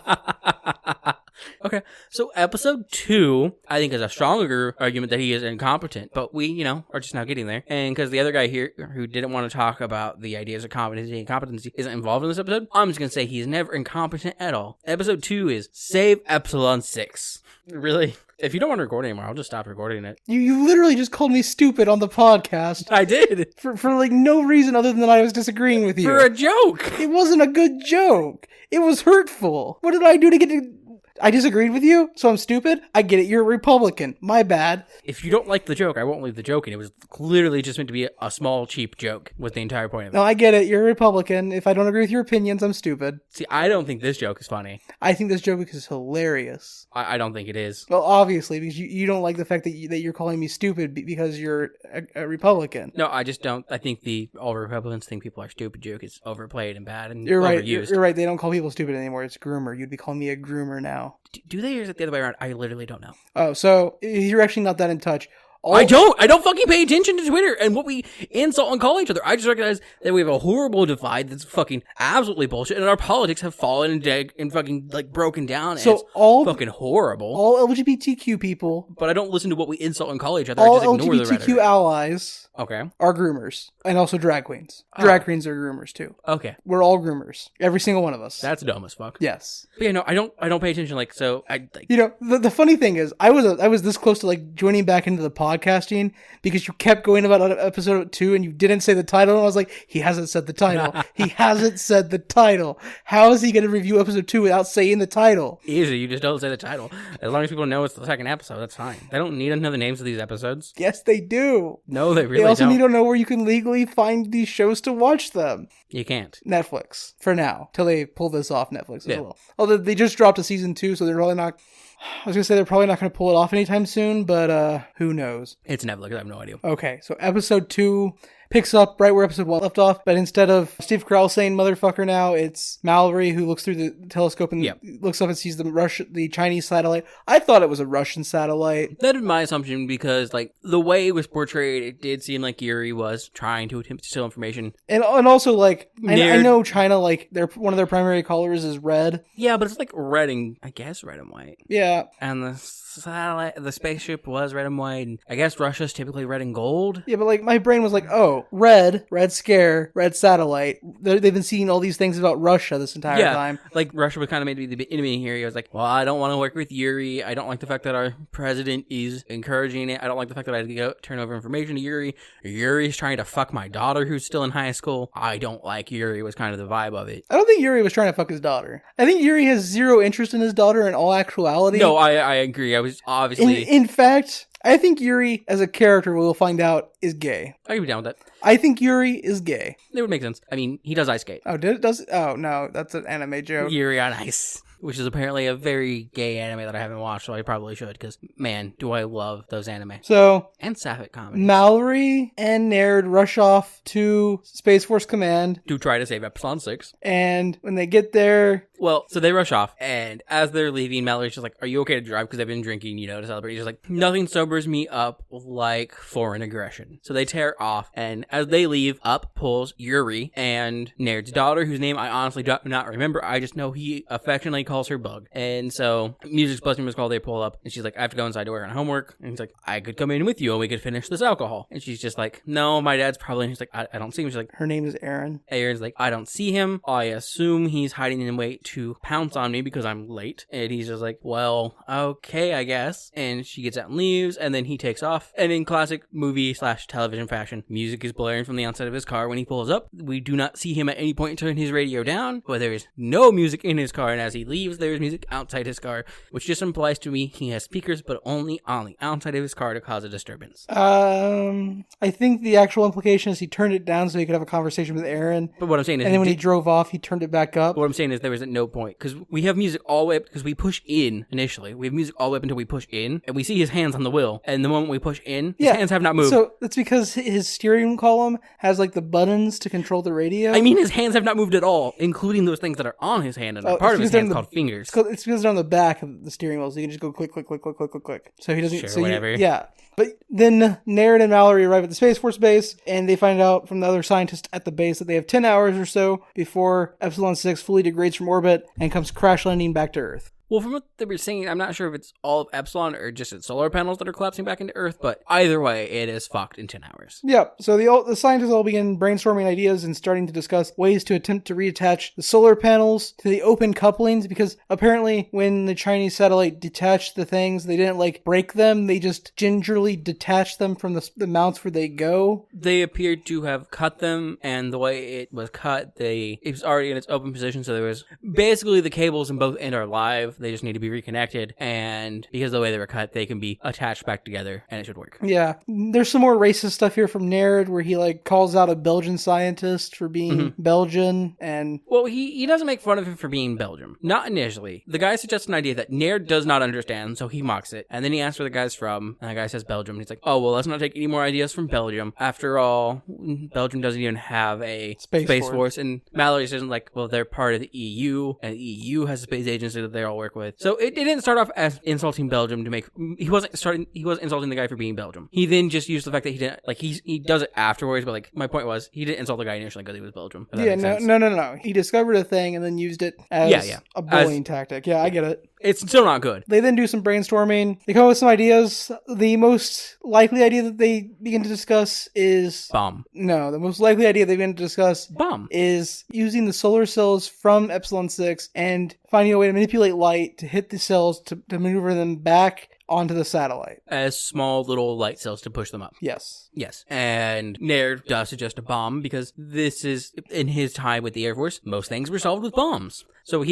Okay, so episode 2, I think, is a stronger argument that he is incompetent, but we, are just now getting there. And because the other guy here who didn't want to talk about the ideas of competency and competency isn't involved in this episode, I'm just going to say he's never incompetent at all. Episode 2 is Save Epsilon 6. Really? If you don't want to record anymore, I'll just stop recording it. You literally just called me stupid on the podcast. I did. For like no reason other than that I was disagreeing with you. For a joke. It wasn't a good joke. It was hurtful. What did I do to get to... I disagreed with you, so I'm stupid? I get it, you're a Republican. My bad. If you don't like the joke, I won't leave the joke in. It was clearly just meant to be a small, cheap joke, was the entire point of it. No, I get it, you're a Republican. If I don't agree with your opinions, I'm stupid. See, I don't think this joke is funny. I think this joke is hilarious. I don't think it is. Well, obviously, because you don't like the fact that you're calling me stupid because you're a Republican. No, I just don't. I think the all Republicans think people are stupid joke is overplayed and bad and you're right. overused. You're right, they don't call people stupid anymore. It's groomer. You'd be calling me a groomer now. Do they, or is it the other way around? I literally don't know. Oh, so you're actually not that in touch. I don't fucking pay attention to Twitter and what we insult and call each other. I just recognize that we have a horrible divide that's fucking absolutely bullshit, and our politics have fallen and dead and fucking like broken down. So it's all fucking horrible. All LGBTQ people, but I don't listen to what we insult and call each other. All I just ignore LGBTQ the allies, okay, are groomers, and also drag queens. Drag queens are groomers too. Okay, we're all groomers. Every single one of us. That's dumb as fuck. Yes. But yeah, no, I don't pay attention. Like, so I like. The funny thing is, I was this close to like joining back into the podcasting. Because you kept going about episode 2 and you didn't say the title. And I was like, he hasn't said the title. He hasn't said the title. How is he going to review episode 2 without saying the title? Easy. You just don't say the title. As long as people know it's the second episode, that's fine. They don't need to know the names of these episodes. Yes, they do. No, they really don't. They also need to know where you can legally find these shows to watch them. You can't. Netflix. For now. Till they pull this off Netflix as well. Although they just dropped a season 2, so they're probably not... I was going to say they're probably not going to pull it off anytime soon, but who knows? It's Netflix. I have no idea. Okay, so episode 2 picks up right where episode 1 left off, but instead of Steve Carell saying motherfucker now, it's Mallory who looks through the telescope and looks up and sees the Chinese satellite. I thought it was a Russian satellite. That is my assumption because, like, the way it was portrayed, it did seem like Yuri was trying to attempt to steal information. And also, like, I know China, like, one of their primary colors is red. Yeah, but it's like red and, I guess, red and white. Yeah. And the satellite, the spaceship was red and white, and I guess Russia's typically red and gold. Yeah, but, like, my brain was like, oh, red scare, red satellite. They've been seeing all these things about Russia this entire time. Like Russia was kind of made to be the enemy here. He was like, well, I don't want to work with Yuri. I don't like the fact that our president is encouraging it. I don't like the fact that I had to go turn over information to Yuri. Yuri's trying to fuck my daughter who's still in high school. I don't like Yuri was kind of the vibe of it. I don't think Yuri was trying to fuck his daughter. I think Yuri has zero interest in his daughter in all actuality. No, I agree. I was obviously... In fact, I think Yuri, as a character, we'll find out, is gay. I can be down with that. I think Yuri is gay. It would make sense. I mean, he does ice skate. Oh, does it? Oh, no, that's an anime joke. Yuri on Ice, which is apparently a very gay anime that I haven't watched, so I probably should, because, man, do I love those anime. So, and sapphic comedy. Mallory and Naird rush off to Space Force Command to try to save Epsilon 6. And when they get there... Well, so they rush off, and as they're leaving, Mallory's just like, are you okay to drive? Because they've been drinking, to celebrate. He's just like, nothing sobers me up like foreign aggression. So they tear off, and as they leave, up pulls Yuri and Naird's daughter, whose name I honestly do not remember. I just know he affectionately calls her Bug. And so, music's busting his call, they pull up, and she's like, I have to go inside to work on homework. And he's like, I could come in with you, and we could finish this alcohol. And she's just like, no, my dad's probably, and he's like, I don't see him. She's like, her name is Aaron. Aaron's like, I don't see him. I assume he's hiding in wait to pounce on me because I'm late. And he's just like, well, okay, I guess. And she gets out and leaves, and then he takes off. And in classic movie/television fashion, music is blaring from the outside of his car when he pulls up. We do not see him at any point turn his radio down, but there is no music in his car. And as he leaves, believes there is music outside his car, which just implies to me he has speakers, but only on the outside of his car to cause a disturbance. I think the actual implication is he turned it down so he could have a conversation with Aaron. But what I'm saying is, and then when he drove off, he turned it back up. What I'm saying is there was at no point, because we have music all the way up, because we push in initially. We have music all the way up until we push in, and we see his hands on the wheel. And the moment we push in, his hands have not moved. So that's because his steering column has like the buttons to control the radio. I mean, his hands have not moved at all, including those things that are on his hand and are part of his hands called fingers. It's because they're on the back of the steering wheel, so you can just go click, click, click, click, click, click, click. So he doesn't. Sure, so whatever. Yeah. But then Naird and Mallory arrive at the Space Force base, and they find out from the other scientists at the base that they have 10 hours or so before Epsilon 6 fully degrades from orbit and comes crash landing back to Earth. Well, from what they were saying, I'm not sure if it's all of Epsilon or just its solar panels that are collapsing back into Earth, but either way, it is fucked in 10 hours. Yeah, so the scientists all begin brainstorming ideas and starting to discuss ways to attempt to reattach the solar panels to the open couplings, because apparently when the Chinese satellite detached the things, they didn't like break them, they just gingerly detached them from the mounts where they go. They appeared to have cut them, and the way it was cut, it was already in its open position, so there was basically the cables in both ends are live. They just need to be reconnected, and because of the way they were cut, they can be attached back together, and it should work. Yeah. There's some more racist stuff here from Naird, where he like calls out a Belgian scientist for being Belgian, and... Well, he doesn't make fun of him for being Belgian. Not initially. The guy suggests an idea that Naird does not understand, so he mocks it, and then he asks where the guy's from, and the guy says Belgium, and he's like, oh, well, let's not take any more ideas from Belgium. After all, Belgium doesn't even have a space force, and Mallory says, like, well, they're part of the EU, and the EU has a space agency that they all work with. So it didn't start off as insulting Belgium to make... He wasn't insulting the guy for being Belgium. He then just used the fact that he didn't... Like, he does it afterwards, but, like, my point was, he didn't insult the guy initially because he was Belgium. Yeah, no. He discovered a thing and then used it as a bullying tactic. Yeah, I get it. It's still not good. They then do some brainstorming. They come up with some ideas. The most likely idea that they begin to discuss is... Bomb. No, the most likely idea they begin to discuss... Bomb. ...is using the solar cells from Epsilon 6 and finding a way to manipulate light to hit the cells to maneuver them back onto the satellite. As small little light cells to push them up. Yes. And Naird does suggest a bomb because this is, in his time with the Air Force, most things were solved with bombs. So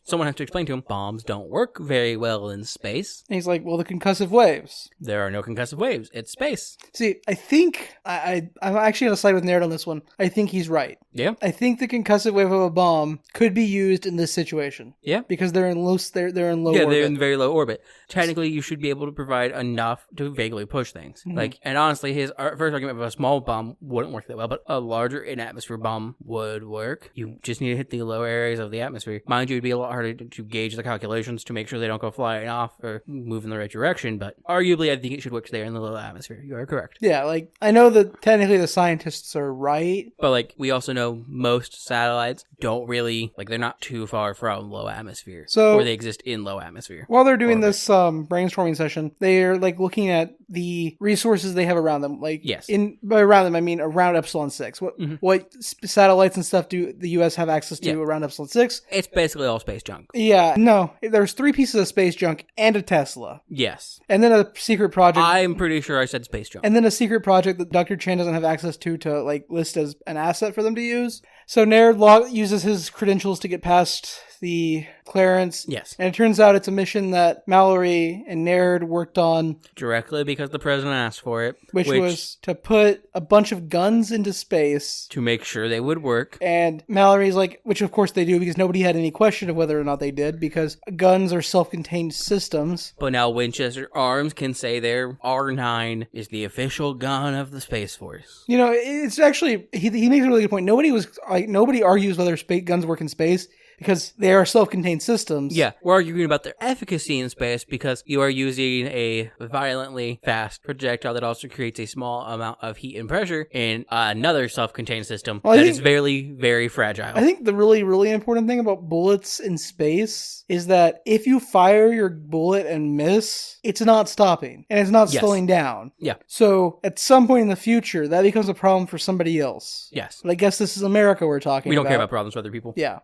someone has to explain to him, bombs don't work very well in space. And he's like, well, the concussive waves. There are no concussive waves. It's space. See, I think, I'm actually going to side with Naird on this one. I think he's right. Yeah. I think the concussive wave of a bomb could be used in this situation. Yeah. Because they're in low orbit. Yeah, they're in very low orbit. Technically, you should be able to provide enough to vaguely push things. Mm-hmm. And honestly, his first argument of a small bomb wouldn't work that well, but a larger in-atmosphere bomb would work. You just need to hit the lower areas of the atmosphere. Mind you, it'd be a lot harder to gauge the calculations to make sure they don't go flying off or move in the right direction, but arguably, I think it should work there in the low atmosphere. You are correct. Yeah, I know that technically the scientists are right. But, we also know most satellites don't really, they're not too far from low atmosphere. So, or they exist in low atmosphere. While they're doing this brainstorming session, they're, looking at the resources they have around them. Yes. By around them, I mean around Epsilon 6. What satellites and stuff do the U.S. have access to around Epsilon 6? It's basically all space junk. Yeah, no. There's 3 pieces of space junk and a Tesla. Yes. And then a secret project. I'm pretty sure I said space junk. And then a secret project that Dr. Chan doesn't have access to list as an asset for them to use. So Naird uses his credentials to get past the clearance. Yes. And it turns out it's a mission that Mallory and Naird worked on. Directly because the president asked for it. Which was to put a bunch of guns into space. To make sure they would work. And Mallory's which of course they do because nobody had any question of whether or not they did because guns are self-contained systems. But now Winchester Arms can say their R9 is the official gun of the Space Force. It's actually, he makes a really good point. Nobody argues whether guns work in space. Because they are self-contained systems. Yeah, we're arguing about their efficacy in space because you are using a violently fast projectile that also creates a small amount of heat and pressure in another self-contained system that is very, very fragile. I think the really, really important thing about bullets in space is that if you fire your bullet and miss, it's not stopping. And it's not slowing down. Yeah. So at some point in the future, that becomes a problem for somebody else. Yes. But I guess this is America we're talking about. We don't care about problems for other people. Yeah.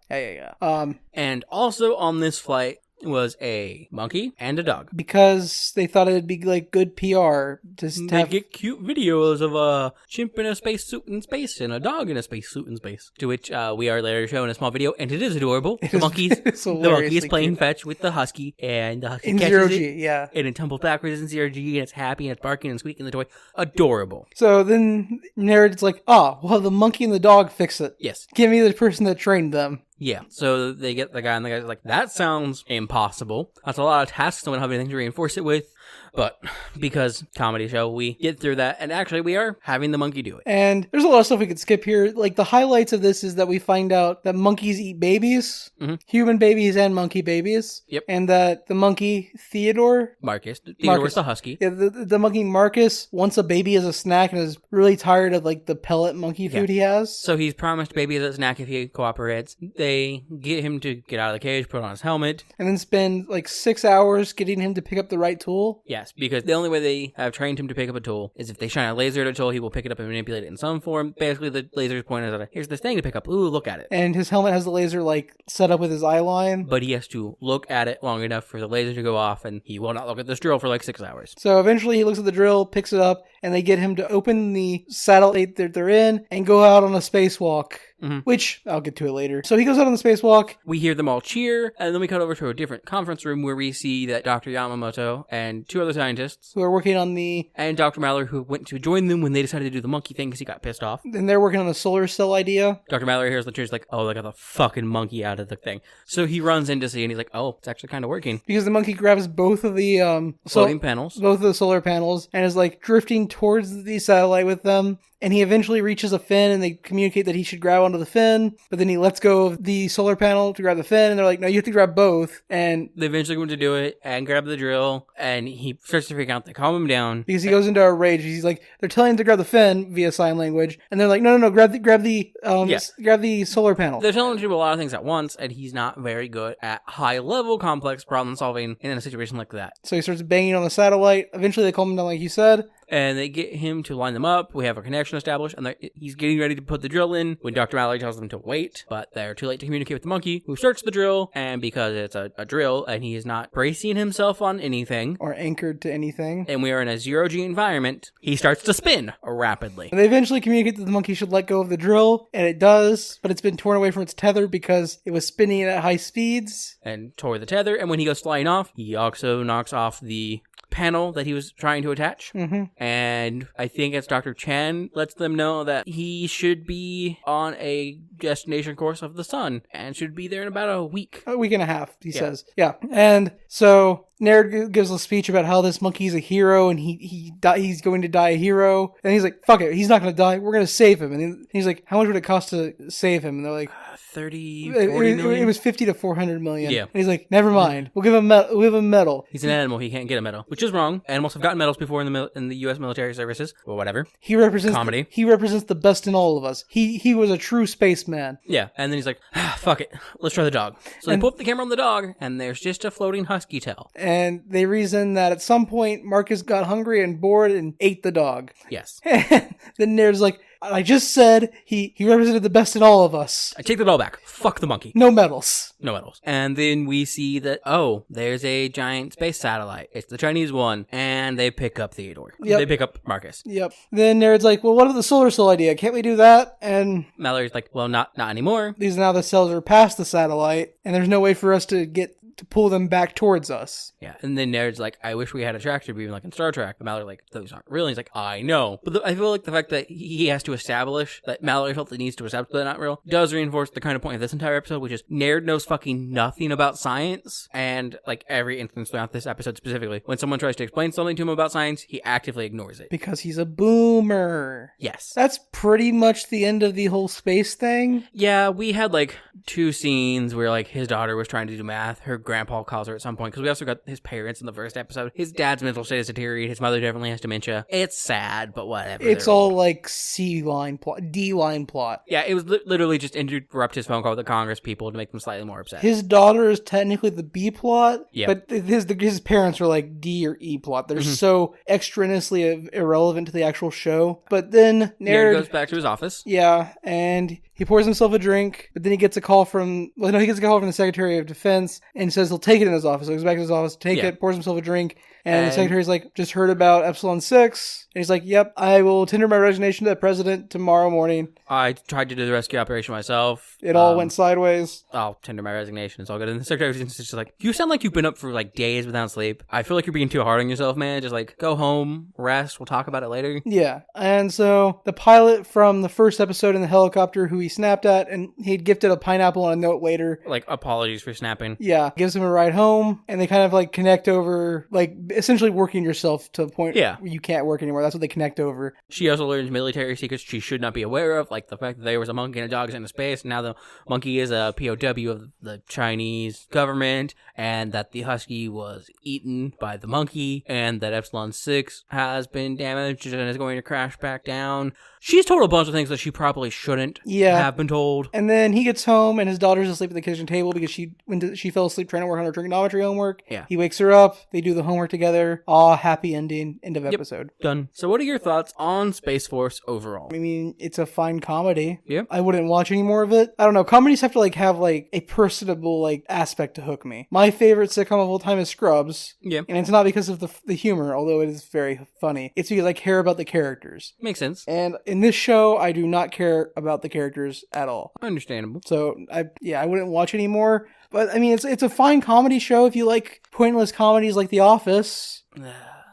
And also on this flight, was a monkey and a dog. Because they thought it'd be like good PR. They get cute videos of a chimp in a spacesuit in space and a dog in a spacesuit in space. To which we are later shown a small video, and it is adorable. The monkey is playing fetch with the husky, and the husky catches zero-G, it, yeah. And it tumbles backwards in zero-G, and it's happy, and it's barking and squeaking the toy. Adorable. So then Nereid's like, well, the monkey and the dog fix it. Yes. Give me the person that trained them. Yeah, so they get the guy, and the guy's like, that sounds impossible. That's a lot of tasks, I don't have anything to reinforce it with. But because comedy show, we get through that, and actually we are having the monkey do it. And there's a lot of stuff we could skip here. Like, the highlights of this is that we find out that monkeys eat babies, human babies and monkey babies. Yep. And that the monkey Marcus the husky. Yeah, the monkey Marcus wants a baby as a snack and is really tired of like the pellet monkey food he has. So he's promised baby as a snack if he cooperates. They get him to get out of the cage, put on his helmet. And then spend like 6 hours getting him to pick up the right tool. Yes, because the only way they have trained him to pick up a tool is if they shine a laser at a tool, he will pick it up and manipulate it in some form. Basically, the laser's pointed at here's this thing to pick up. Ooh, look at it. And his helmet has the laser like set up with his eye line. But he has to look at it long enough for the laser to go off, and he will not look at this drill for like 6 hours. So eventually he looks at the drill, picks it up, and they get him to open the satellite that they're in and go out on a spacewalk. Which I'll get to it later. So he goes out on the spacewalk. We hear them all cheer, and then we cut over to a different conference room where we see that Dr. Yamamoto and two other scientists who are working on and Dr. Mallory, who went to join them when they decided to do the monkey thing because he got pissed off. And they're working on the solar cell idea. Dr. Mallory hears the cheers like, oh, they got the fucking monkey out of the thing. So he runs in to see, and he's like, oh, it's actually kind of working. Because the monkey grabs both of the floating panels. Both of the solar panels, and is like drifting towards the satellite with them. And he eventually reaches a fin, and they communicate that he should grab onto the fin. But then he lets go of the solar panel to grab the fin, and they're like, no, you have to grab both. And they eventually go to do it and grab the drill, and he starts to freak out. They calm him down. Because he goes into a rage. He's like, they're telling him to grab the fin via sign language. And they're like, no, grab the solar panel. They're telling him to do a lot of things at once, and he's not very good at high-level complex problem solving in a situation like that. So he starts banging on the satellite. Eventually they calm him down like you said. And they get him to line them up. We have a connection established, and he's getting ready to put the drill in when Dr. Mallory tells them to wait, but they're too late to communicate with the monkey, who starts the drill, and because it's a drill, and he is not bracing himself on anything, or anchored to anything, and we are in a zero-G environment, he starts to spin rapidly. And they eventually communicate that the monkey should let go of the drill, and it does, but it's been torn away from its tether because it was spinning at high speeds. And tore the tether, and when he goes flying off, he also knocks off the panel that he was trying to attach. And I think as Dr. Chan lets them know that he should be on a destination course of the sun and should be there in about a week. A week and a half, he says. Yeah. And so Nereid gives a speech about how this monkey's a hero and he's going to die a hero. And he's like, fuck it, he's not going to die. We're going to save him. And he's like, how much would it cost to save him? And they're like, 30, 40 million? It was 50 to 400 million. Yeah. And he's like, never mind. We'll give him a medal. He's an animal. He can't get a medal, which is wrong. Animals have gotten medals before in the U.S. military services. Well, whatever. He represents comedy. He represents the best in all of us. He was a true spaceman. Yeah. And then he's like, fuck it. Let's try the dog. So they put the camera on the dog, and there's just a floating husky tail. And they reason that at some point Marcus got hungry and bored and ate the dog. Yes. And then Nereid's like, I just said he represented the best in all of us. I take that all back. Fuck the monkey. No medals. No medals. And then we see that, there's a giant space satellite. It's the Chinese one. And they pick up Theodore. Yep. They pick up Marcus. Yep. Then Nereid's like, well, what about the solar cell idea? Can't we do that? And Mallory's like, well, not anymore. These now the cells are past the satellite, and there's no way for us to pull them back towards us. Yeah, and then Nereid's like, I wish we had a tractor beam like in Star Trek. But Mallory's like, those aren't real. And he's like, I know. But I feel like the fact that he has to establish, that Mallory felt that needs to establish that they're not real, does reinforce the kind of point of this entire episode, which is Nereid knows fucking nothing about science. And like every instance throughout this episode specifically, when someone tries to explain something to him about science, he actively ignores it. Because he's a boomer. Yes. That's pretty much the end of the whole space thing. Yeah, we had like 2 scenes where like his daughter was trying to do math. Her grandpa calls her at some point, because we also got his parents in the first episode. His dad's mental state is deteriorated. His mother definitely has dementia. It's sad, but whatever. It's all like C-line plot, D-line plot. Yeah, it was literally just interrupt his phone call with the Congress people to make them slightly more upset. His daughter is technically the B plot, yep. But his parents are like D or E plot. They're so extraneously irrelevant to the actual show. But then Nereid goes back to his office. Yeah, and He pours himself a drink, but then he gets a call from the Secretary of Defense and says he'll take it in his office. So he goes back to his office, take it, pours himself a drink, and the Secretary's like, just heard about Epsilon 6. And he's like, yep, I will tender my resignation to the president tomorrow morning. I tried to do the rescue operation myself. It all went sideways. I'll tender my resignation. It's all good. And the Secretary of Defense is just like, you sound like you've been up for like days without sleep. I feel like you're being too hard on yourself, man. Just like, go home, rest. We'll talk about it later. Yeah. And so the pilot from the first episode in the helicopter who he snapped at, and he'd gifted a pineapple on a note later. Like, apologies for snapping. Yeah. Gives him a ride home, and they kind of like connect over, like essentially working yourself to a point where you can't work anymore. That's what they connect over. She also learns military secrets she should not be aware of, like the fact that there was a monkey and a dog in space, and now the monkey is a POW of the Chinese government, and that the husky was eaten by the monkey, and that Epsilon 6 has been damaged and is going to crash back down. She's told a bunch of things that she probably shouldn't have been told. And then he gets home, and his daughter's asleep at the kitchen table because she fell asleep trying to work on her trigonometry homework. Yeah. He wakes her up. They do the homework together. Happy ending. End of episode. Done. So what are your thoughts on Space Force overall? I mean, it's a fine comedy. Yeah. I wouldn't watch any more of it. I don't know. Comedies have to like have like a personable like aspect to hook me. My favorite sitcom of all time is Scrubs. Yeah. And it's not because of the humor, although it is very funny. It's because I care about the characters. Makes sense. And in this show, I do not care about the characters at all. Understandable. So I wouldn't watch anymore. But I mean, it's a fine comedy show. If you like pointless comedies like The Office,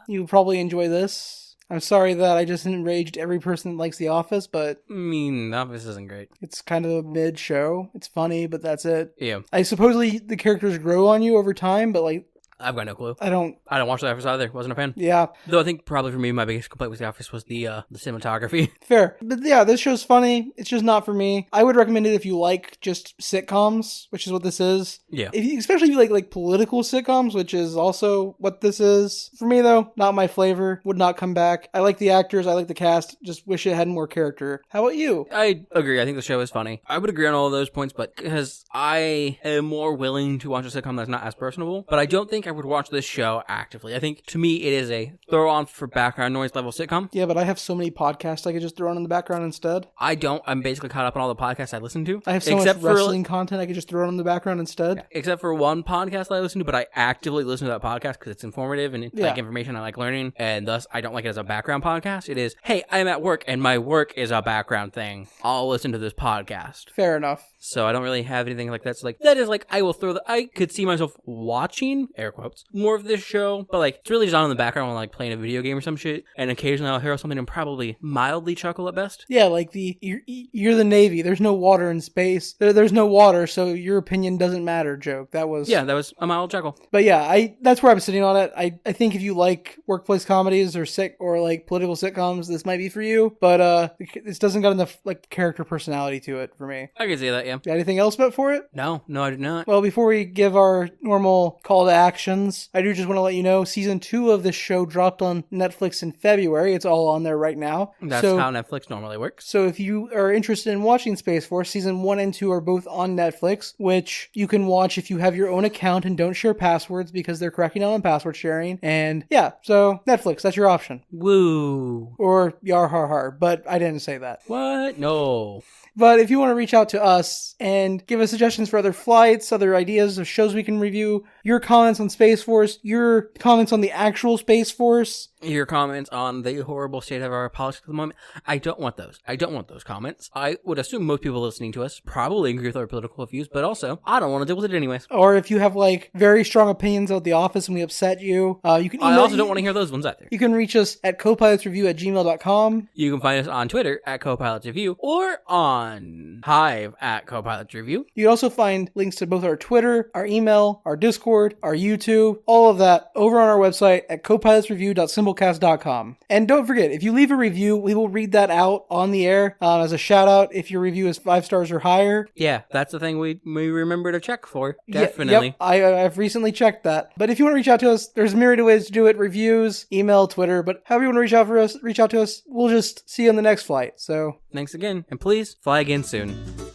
you would probably enjoy this. I'm sorry that I just enraged every person that likes The Office, but... I mean, The Office isn't great. It's kind of a mid-show. It's funny, but that's it. Yeah. I supposedly the characters grow on you over time, but like... I've got no clue. I don't watch The Office either. Wasn't a fan. Yeah. Though I think probably for me, my biggest complaint with The Office was the cinematography. Fair. But yeah, this show's funny. It's just not for me. I would recommend it if you like just sitcoms, which is what this is. Yeah. Especially if you like political sitcoms, which is also what this is. For me, though, not my flavor. Would not come back. I like the actors. I like the cast. Just wish it had more character. How about you? I agree. I think the show is funny. I would agree on all of those points, but because I am more willing to watch a sitcom that's not as personable, but I don't think I would watch this show actively. I think to me it is a throw on for background noise level sitcom. Yeah, but I have so many podcasts I could just throw on in the background instead. I don't. I'm basically caught up on all the podcasts I listen to. I have so much wrestling content I could just throw on in the background instead. Yeah, except for one podcast I listen to, but I actively listen to that podcast because it's informative and it's like information I like learning, and thus I don't like it as a background podcast. It is, hey, I'm at work and my work is a background thing. I'll listen to this podcast. Fair enough. So I don't really have anything like that. So like that is like I could see myself watching, air quotes, more of this show, but like it's really just on in the background when like playing a video game or some shit, and occasionally I'll hear something and probably mildly chuckle at best. Yeah, like you're the Navy. There's no water in space. There's no water, so your opinion doesn't matter joke. That was a mild chuckle. But yeah, that's where I'm sitting on it. I think if you like workplace comedies or like political sitcoms, this might be for you. But this doesn't got enough like character personality to it for me. I can see that. Yeah. Got anything else but for it? No, I did not. Well, before we give our normal call to actions, I do just want to let you know season 2 of this show dropped on Netflix in February. It's all on there right now. That's how Netflix normally works. So if you are interested in watching Space Force, season 1 and 2 are both on Netflix, which you can watch if you have your own account and don't share passwords because they're cracking down on password sharing. And yeah, so Netflix, that's your option. Woo. Or yar har har, but I didn't say that. What? No. But if you want to reach out to us and give us suggestions for other flights, other ideas of shows we can review, your comments on Space Force, your comments on the actual Space Force, your comments on the horrible state of our politics at the moment, I don't want those. I don't want those comments. I would assume most people listening to us probably agree with our political views, but also, I don't want to deal with it anyways. Or if you have like very strong opinions about The Office and we upset you, you can email. I also don't want to hear those ones either. You can reach us at copilotsreview@gmail.com. You can find us on Twitter at copilotsreview or on Hive at copilotsreview. You can also find links to both our Twitter, our email, our Discord, our YouTube, all of that over on our website at copilotsreview.simplecast.com. And don't forget, if you leave a review, we will read that out on the air as a shout out if your review is 5 stars or higher. Yeah, that's the thing we remember to check for. Definitely. I've recently checked that. But if you want to reach out to us, there's a myriad of ways to do it. Reviews, email, Twitter, but however you want to reach out to us, we'll just see you on the next flight. So thanks again, and please fly again soon.